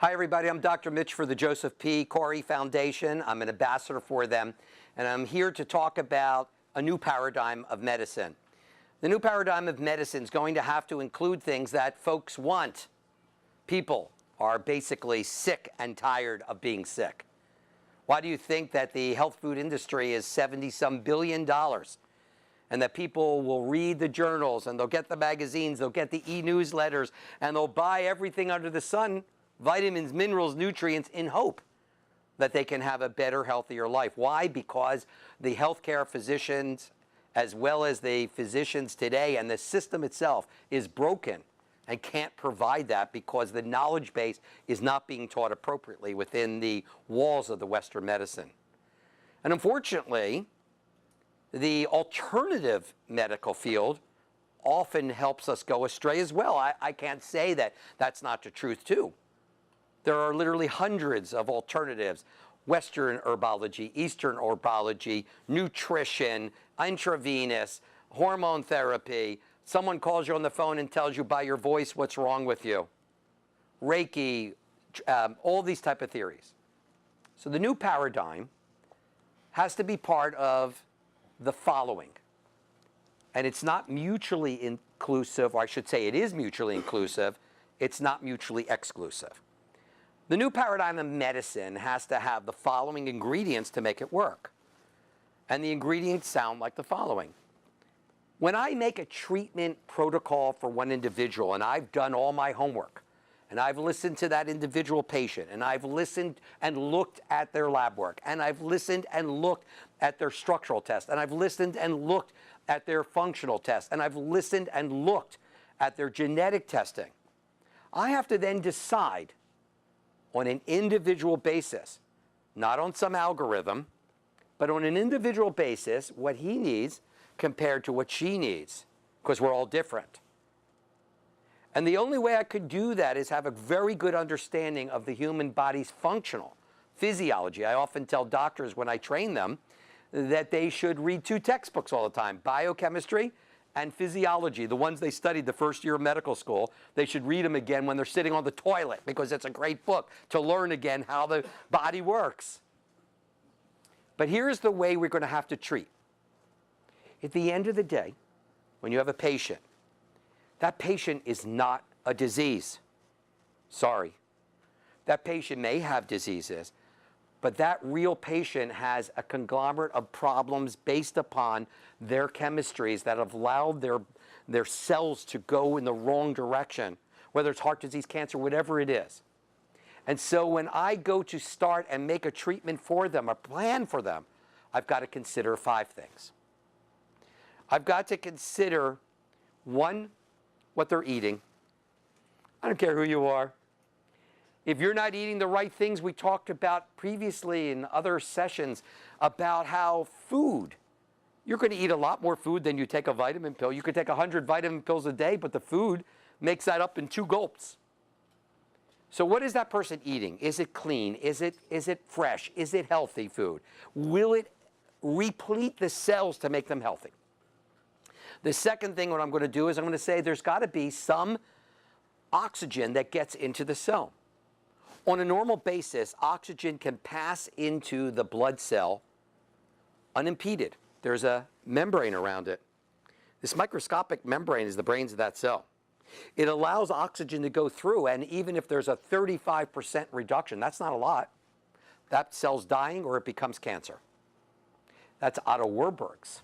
Hi, everybody. I'm Dr. Mitch for the Joseph P. Cory Foundation. I'm an ambassador for them, and I'm here to talk about a new paradigm of medicine. The new paradigm of medicine is going to have to include things that folks want. People are basically sick and tired of being sick. Why do you think that the health food industry is $70-some billion? And that people will read the journals, and they'll get the magazines, they'll get the e-newsletters, and they'll buy everything under the sun, vitamins, minerals, nutrients, in hope that they can have a better, healthier life. Why? Because the healthcare physicians, as well as the physicians today, and the system itself is broken and can't provide that because the knowledge base is not being taught appropriately within the walls of the Western medicine. And unfortunately, the alternative medical field often helps us go astray as well. I can't say that that's not the truth too. There are literally hundreds of alternatives: Western herbology, Eastern herbology, nutrition, intravenous, hormone therapy. Someone calls you on the phone and tells you by your voice what's wrong with you. Reiki, all these type of theories. So the new paradigm has to be part of the following. And it's not mutually inclusive, or I should say it is mutually inclusive. It's not mutually exclusive. The new paradigm of medicine has to have the following ingredients to make it work. And the ingredients sound like the following. When I make a treatment protocol for one individual, and I've done all my homework, and I've listened to that individual patient, and I've listened and looked at their lab work, and I've listened and looked at their structural test, and I've listened and looked at their functional test, and I've listened and looked at their genetic testing, I have to then decide on an individual basis, not on some algorithm, but on an individual basis, what he needs compared to what she needs, because we're all different. And the only way I could do that is have a very good understanding of the human body's functional physiology. I often tell doctors when I train them that they should read two textbooks all the time: biochemistry and physiology, the ones they studied the first year of medical school. They should read them again when they're sitting on the toilet, because it's a great book to learn again how the body works. But here's the way we're going to have to treat. At the end of the day, when you have a patient, that patient is not a disease. Sorry. That patient may have diseases, but that real patient has a conglomerate of problems based upon their chemistries that have allowed their cells to go in the wrong direction, whether it's heart disease, cancer, whatever it is. And so when I go to start and make a treatment for them, a plan for them, I've got to consider 5 things. I've got to consider, 1, what they're eating. I don't care who you are. If you're not eating the right things, we talked about previously in other sessions about how food, you're going to eat a lot more food than you take a vitamin pill. You could take 100 vitamin pills a day, but the food makes that up in 2 gulps. So what is that person eating? Is it clean? Is it fresh? Is it healthy food? Will it replete the cells to make them healthy? The second thing what I'm going to do is I'm going to say there's got to be some oxygen that gets into the cell. On a normal basis, oxygen can pass into the blood cell unimpeded. There's a membrane around it. This microscopic membrane is the brains of that cell. It allows oxygen to go through, and even if there's a 35% reduction, that's not a lot. That cell's dying or it becomes cancer. That's Otto Warburg's.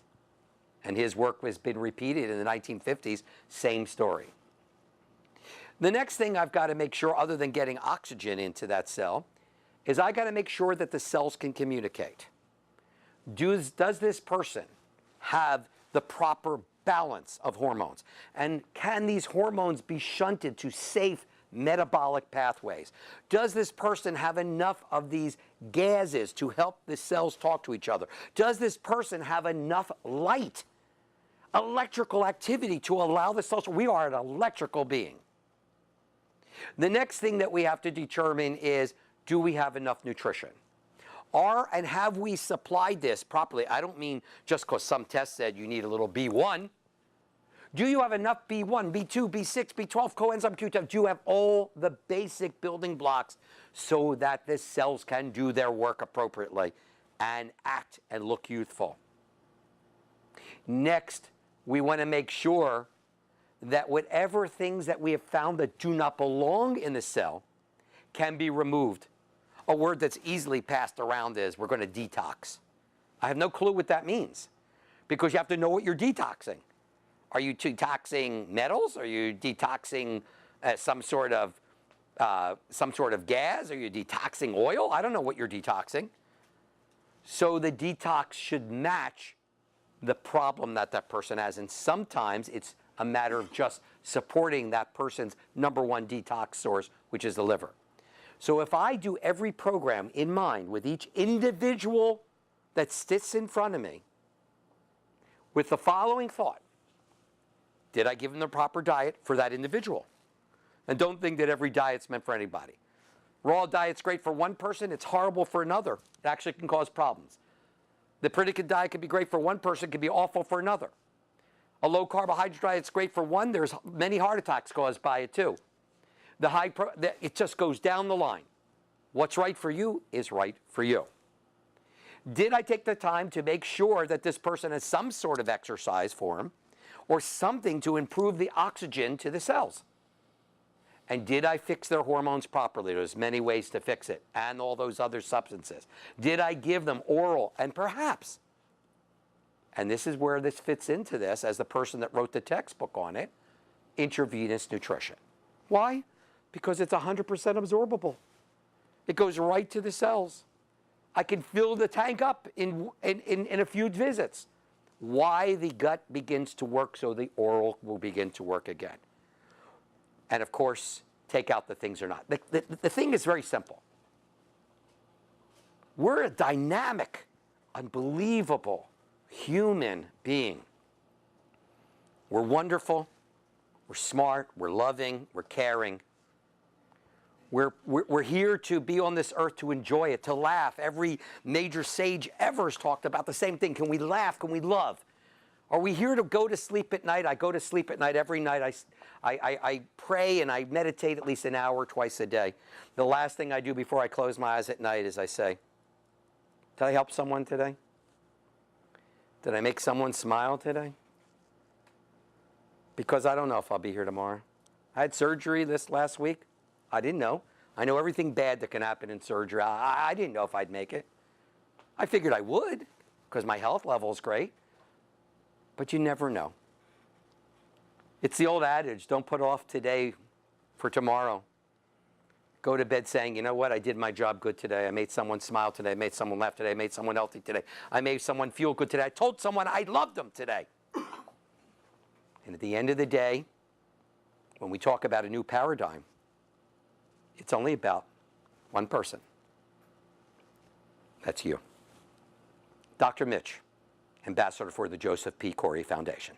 And his work has been repeated in the 1950s, same story. The next thing I've got to make sure, other than getting oxygen into that cell, is I got to make sure that the cells can communicate. Does this person have the proper balance of hormones? And can these hormones be shunted to safe metabolic pathways? Does this person have enough of these gases to help the cells talk to each other? Does this person have enough light, electrical activity to allow the cells? We are an electrical being. The next thing that we have to determine is, do we have enough nutrition? And have we supplied this properly? I don't mean just because some test said you need a little B1. Do you have enough B1, B2, B6, B12, coenzyme Q10? Do you have all the basic building blocks so that the cells can do their work appropriately and act and look youthful? Next, we want to make sure that whatever things that we have found that do not belong in the cell can be removed. A word that's easily passed around is we're going to detox. I have no clue what that means because you have to know what you're detoxing. Are you detoxing metals? Are you detoxing some sort of gas? Are you detoxing oil? I don't know what you're detoxing. So the detox should match the problem that that person has, and sometimes it's a matter of just supporting that person's number one detox source, which is the liver. So if I do every program in mind with each individual that sits in front of me with the following thought: did I give them the proper diet for that individual? And don't think that every diet's meant for anybody. Raw diet's great for one person, it's horrible for another. It actually can cause problems. The predicate diet can be great for one person, can be awful for another. A low carbohydrate diet's great for one, there's many heart attacks caused by it too. It just goes down the line. What's right for you is right for you. Did I take the time to make sure that this person has some sort of exercise for him or something to improve the oxygen to the cells? And did I fix their hormones properly? There's many ways to fix it, and all those other substances. Did I give them oral and perhaps, and this is where this fits into this as the person that wrote the textbook on it, intravenous nutrition. Why? Because it's 100% absorbable. It goes right to the cells. I can fill the tank up in a few visits. Why the gut begins to work so the oral will begin to work again. And of course, take out the things or not. The thing is very simple. We're a dynamic, unbelievable human being. We're wonderful, we're smart, we're loving, we're caring. We're here to be on this earth to enjoy it, to laugh. Every major sage ever has talked about the same thing. Can we laugh? Can we love? Are we here to go to sleep at night? I go to sleep at night every night. I pray and I meditate at least an hour twice a day. The last thing I do before I close my eyes at night is I say, did I help someone today? Did I make someone smile today? Because I don't know if I'll be here tomorrow. I had surgery this last week. I didn't know. I know everything bad that can happen in surgery. I didn't know if I'd make it. I figured I would because my health level is great. But you never know. It's the old adage, don't put off today for tomorrow. Go to bed saying, you know what, I did my job good today. I made someone smile today. I made someone laugh today. I made someone healthy today. I made someone feel good today. I told someone I loved them today. And at the end of the day, when we talk about a new paradigm, it's only about one person. That's you. Dr. Mitch, Ambassador for the Joseph P. Cory Foundation.